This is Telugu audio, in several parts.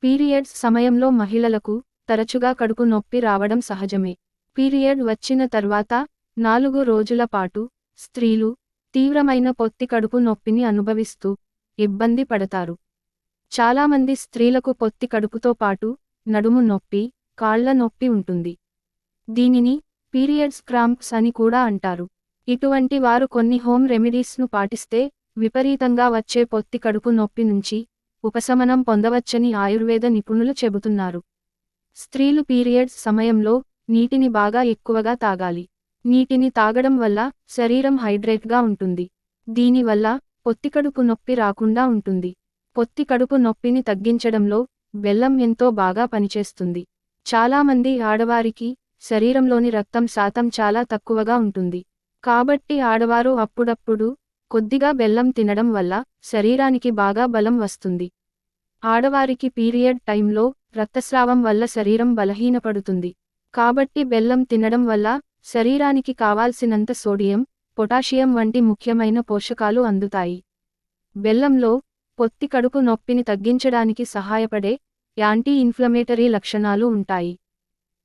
పీరియడ్స్ సమయంలో మహిళలకు తరచుగా కడుపు నొప్పి రావడం సహజమే. పీరియడ్ వచ్చిన తర్వాత 4 రోజుల పాటు స్త్రీలు తీవ్రమైన పొత్తి కడుపు నొప్పిని అనుభవిస్తూ ఇబ్బంది పడతారు. చాలామంది స్త్రీలకు పొత్తి కడుపుతో పాటు నడుము నొప్పి, కాళ్ల నొప్పి ఉంటుంది. దీనిని పీరియడ్స్ క్రాంప్స్ అని కూడా అంటారు. ఇటువంటి వారు కొన్ని హోమ్ రెమెడీస్ను పాటిస్తే విపరీతంగా వచ్చే పొత్తి కడుపు నొప్పి నుంచి ఉపశమనం పొందవచ్చని ఆయుర్వేద నిపుణులు చెబుతున్నారు. స్త్రీలు పీరియడ్స్ సమయంలో నీటిని బాగా ఎక్కువగా తాగాలి. నీటిని తాగడం వల్ల శరీరం హైడ్రేట్గా ఉంటుంది. దీనివల్ల పొత్తికడుపు నొప్పి రాకుండా ఉంటుంది. పొత్తి కడుపు నొప్పిని తగ్గించడంలో బెల్లం ఎంతో బాగా పనిచేస్తుంది. చాలామంది ఆడవారికి శరీరంలోని రక్తం శాతం చాలా తక్కువగా ఉంటుంది. కాబట్టి ఆడవారు అప్పుడప్పుడు కొద్దిగా బెల్లం తినడం వల్ల శరీరానికి బాగా బలం వస్తుంది. ఆడవారికి పీరియడ్ టైంలో రక్తస్రావం వల్ల శరీరం బలహీనపడుతుంది. కాబట్టి బెల్లం తినడం వల్ల శరీరానికి కావాల్సినంత సోడియం, పొటాషియం వంటి ముఖ్యమైన పోషకాలు అందుతాయి. బెల్లంలో పొత్తి కడుపు నొప్పిని తగ్గించడానికి సహాయపడే యాంటీ ఇన్ఫ్లమేటరీ లక్షణాలు ఉంటాయి.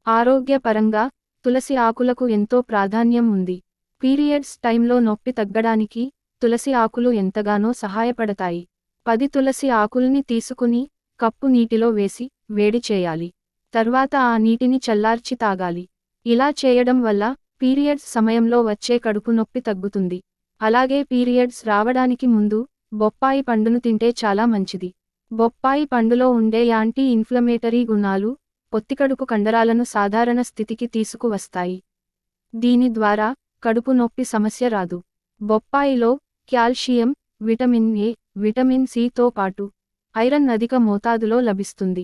ఆరోగ్యపరంగా తులసి ఆకులకు ఎంతో ప్రాధాన్యం ఉంది. పీరియడ్స్ టైంలో నొప్పి తగ్గడానికి తులసి ఆకులు ఎంతగానో సహాయపడతాయి. 10 తులసి ఆకుల్ని తీసుకుని కప్పు నీటిలో వేసి వేడి చేయాలి. తర్వాత ఆ నీటిని చల్లార్చి తాగాలి. ఇలా చేయడం వల్ల పీరియడ్స్ సమయంలో వచ్చే కడుపు నొప్పి తగ్గుతుంది. అలాగే పీరియడ్స్ రావడానికి ముందు బొప్పాయి పండును తింటే చాలా మంచిది. బొప్పాయి పండులో ఉండే యాంటీ ఇన్ఫ్లమేటరీ గుణాలు పొత్తికడుపు కండరాలను సాధారణ స్థితికి తీసుకువస్తాయి. దీని ద్వారా కడుపు నొప్పి సమస్య రాదు. బొప్పాయిలో కాల్షియం, విటమిన్ ఏ, విటమిన్ సితో పాటు ఐరన్ అధిక మోతాదులో లభిస్తుంది.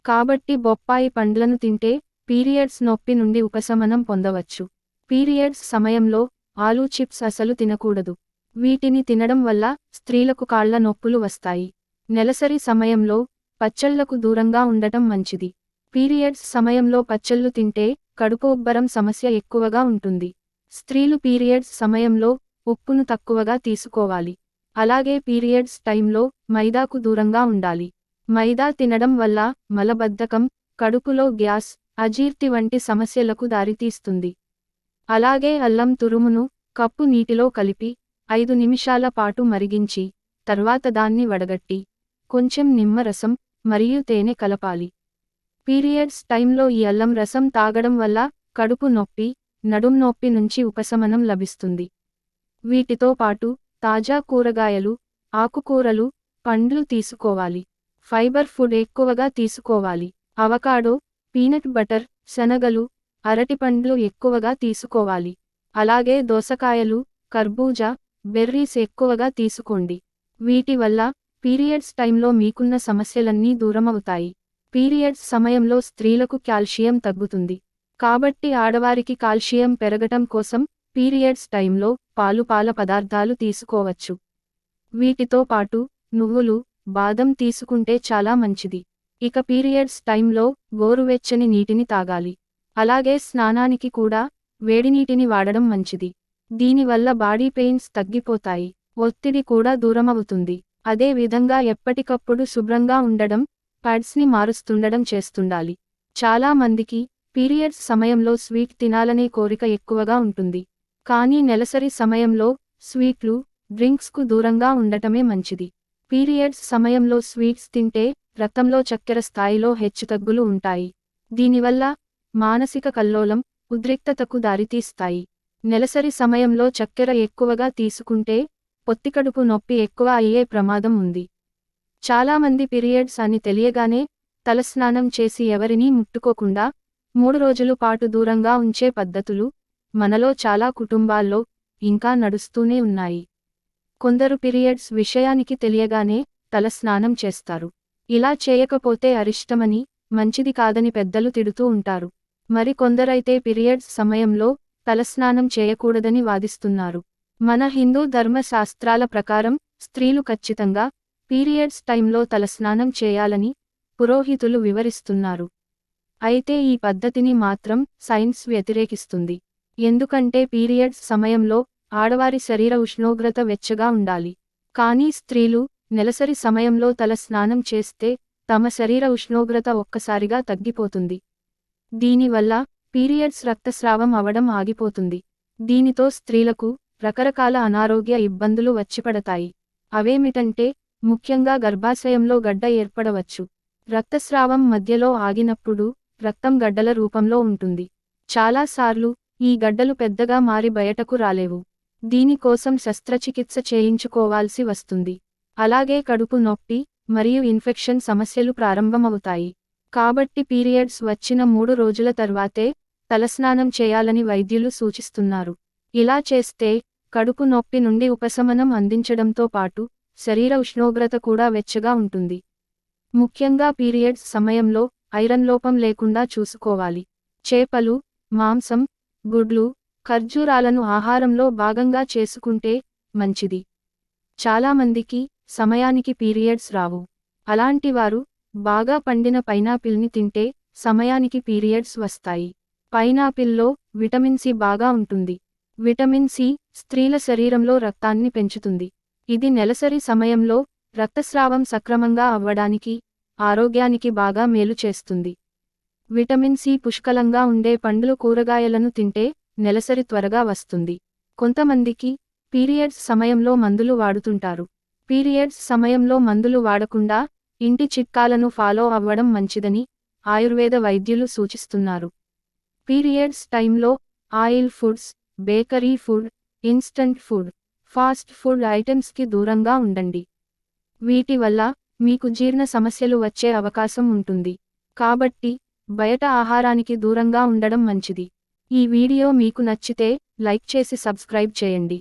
కాబట్టి బొప్పాయి పండ్లను తింటే పీరియడ్స్ నొప్పి నుండి ఉపశమనం పొందవచ్చు. పీరియడ్స్ సమయంలో ఆలూ చిప్స్ అసలు తినకూడదు. వీటిని తినడం వల్ల స్త్రీలకు కాళ్ల నొప్పులు వస్తాయి. నెలసరి సమయంలో పచ్చళ్లకు దూరంగా ఉండటం మంచిది. పీరియడ్స్ సమయంలో పచ్చళ్ళు తింటే కడుపు ఉబ్బరం సమస్య ఎక్కువగా ఉంటుంది. స్త్రీలు పీరియడ్స్ సమయంలో ఉప్పును తక్కువగా తీసుకోవాలి. అలాగే పీరియడ్స్ టైంలో మైదాకు దూరంగా ఉండాలి. మైదా తినడం వల్ల మలబద్ధకం, కడుపులో గ్యాస్, అజీర్తి వంటి సమస్యలకు దారితీస్తుంది. అలాగే అల్లం తురుమును కప్పు నీటిలో కలిపి 5 నిమిషాల పాటు మరిగించి తర్వాత దాన్ని వడగట్టి కొంచెం నిమ్మరసం మరియు తేనె కలపాలి. పీరియడ్స్ టైంలో ఈ అల్లం రసం తాగడం వల్ల కడుపు నొప్పి, నడుం నొప్పి నుంచి ఉపశమనం లభిస్తుంది. వీటితో పాటు తాజా కూరగాయలు, ఆకుకూరలు, పండ్లు తీసుకోవాలి. ఫైబర్ ఫుడ్ ఎక్కువగా తీసుకోవాలి. అవకాడో, పీనట్ బటర్, శనగలు, అరటిపండ్లు ఎక్కువగా తీసుకోవాలి. అలాగే దోసకాయలు, కర్బూజా, బెర్రీస్ ఎక్కువగా తీసుకోండి. వీటి వల్ల పీరియడ్స్ టైంలో మీకున్న సమస్యలన్నీ దూరమవుతాయి. పీరియడ్స్ సమయంలో స్త్రీలకు కాల్షియం తగ్గుతుంది. కాబట్టి ఆడవారికి కాల్షియం పెరగటం కోసం పీరియడ్స్ టైంలో పాల పదార్థాలు తీసుకోవచ్చు. వీటితో పాటు నువ్వులు, బాదం తీసుకుంటే చాలా మంచిది. ఇక పీరియడ్స్ టైంలో గోరువెచ్చని నీటిని తాగాలి. అలాగే స్నానానికి కూడా వేడినీటిని వాడడం మంచిది. దీనివల్ల బాడీ పెయిన్స్ తగ్గిపోతాయి. ఒత్తిడి కూడా దూరమవుతుంది. అదే విధంగా ఎప్పటికప్పుడు శుభ్రంగా ఉండడం, ప్యాడ్స్ని మారుస్తుండడం చేస్తుండాలి. చాలా మందికి పీరియడ్స్ సమయంలో స్వీట్ తినాలనే కోరిక ఎక్కువగా ఉంటుంది. కానీ నెలసరి సమయంలో స్వీట్లు, డ్రింక్స్కు దూరంగా ఉండటమే మంచిది. పీరియడ్స్ సమయంలో స్వీట్స్ తింటే రక్తంలో చక్కెర స్థాయిలో హెచ్చుతగ్గులు ఉంటాయి. దీనివల్ల మానసిక కల్లోలం, ఉద్రిక్తతకు దారితీస్తాయి. నెలసరి సమయంలో చక్కెర ఎక్కువగా తీసుకుంటే పొత్తికడుపు నొప్పి ఎక్కువ అయ్యే ప్రమాదం ఉంది. చాలామంది పీరియడ్స్ అని తెలియగానే తలస్నానం చేసి ఎవరినీ ముట్టుకోకుండా 3 రోజుల పాటు దూరంగా ఉంచే పద్ధతులు మనలో చాలా కుటుంబాల్లో ఇంకా నడుస్తూనే ఉన్నాయి. కొందరు పీరియడ్స్ విషయానికి తెలియగానే తలస్నానం చేస్తారు. ఇలా చేయకపోతే అరిష్టమని, మంచిది కాదని పెద్దలు తిడుతూ ఉంటారు. మరి కొందరైతే పీరియడ్స్ సమయంలో తలస్నానం చేయకూడదని వాదిస్తున్నారు. మన హిందూ ధర్మశాస్త్రాల ప్రకారం స్త్రీలు ఖచ్చితంగా పీరియడ్స్ టైంలో తలస్నానం చేయాలని పురోహితులు వివరిస్తున్నారు. అయితే ఈ పద్ధతిని మాత్రం సైన్స్ వ్యతిరేకిస్తుంది. ఎందుకంటే పీరియడ్స్ సమయంలో ఆడవారి శరీర ఉష్ణోగ్రత వెచ్చగా ఉండాలి. కానీ స్త్రీలు నెలసరి సమయంలో తల స్నానం చేస్తే తమ శరీర ఉష్ణోగ్రత ఒక్కసారిగా తగ్గిపోతుంది. దీనివల్ల పీరియడ్స్ రక్తస్రావం అవడం ఆగిపోతుంది. దీనితో స్త్రీలకు రకరకాల అనారోగ్య ఇబ్బందులు వచ్చిపడతాయి. అవేమిటంటే, ముఖ్యంగా గర్భాశయంలో గడ్డ ఏర్పడవచ్చు. రక్తస్రావం మధ్యలో ఆగినప్పుడు రక్తం గడ్డల రూపంలో ఉంటుంది. చాలాసార్లు ఈ గడ్డలు పెద్దగా మారి బయటకు రాలేవు. దీనికోసం శస్త్రచికిత్స చేయించుకోవాల్సి వస్తుంది. అలాగే కడుపు నొప్పి మరియు ఇన్ఫెక్షన్ సమస్యలు ప్రారంభమవుతాయి. కాబట్టి పీరియడ్స్ వచ్చిన 3 రోజుల తర్వాతే తలస్నానం చేయాలని వైద్యులు సూచిస్తున్నారు. ఇలా చేస్తే కడుపు నొప్పి నుండి ఉపశమనం అందించడంతో పాటు శరీర ఉష్ణోగ్రత కూడా వెచ్చగా ఉంటుంది. ముఖ్యంగా పీరియడ్స్ సమయంలో ఐరన్ లోపం లేకుండా చూసుకోవాలి. చేపలు, మాంసం, గుడ్లు, ఖర్జూరాలను ఆహారంలో భాగంగా చేసుకుంటే మంచిది. చాలామందికి సమయానికి పీరియడ్స్ రావు. అలాంటివారు బాగా పండిన పైనాపిల్ని తింటే సమయానికి పీరియడ్స్ వస్తాయి. పైనాపిల్లో విటమిన్ సి బాగా ఉంటుంది. విటమిన్ సి స్త్రీల శరీరంలో రక్తాన్ని పెంచుతుంది. ఇది నెలసరి సమయంలో రక్తస్రావం సక్రమంగా అవ్వడానికి, ఆరోగ్యానికి బాగా మేలు చేస్తుంది. విటమిన్ సి పుష్కలంగా ఉండే పండ్లు, కూరగాయలను తింటే నెలసరి త్వరగా వస్తుంది. కొంతమందికి పీరియడ్స్ సమయంలో మందులు వాడుతుంటారు. పీరియడ్స్ సమయంలో మందులు వాడకుండా ఇంటి చిట్కాలను ఫాలో అవ్వడం మంచిదని ఆయుర్వేద వైద్యులు సూచిస్తున్నారు. పీరియడ్స్ టైంలో oil foods, bakery food, instant food, fast food ఐటెమ్స్కి దూరంగా ఉండండి. వీటి వల్ల మీకు జీర్ణ సమస్యలు వచ్చే అవకాశం ఉంటుంది. కాబట్టి బయట ఆహారానికి దూరంగా ఉండడం మంచిది. ఈ వీడియో మీకు నచ్చితే లైక్ చేసి సబ్స్క్రైబ్ చేయండి.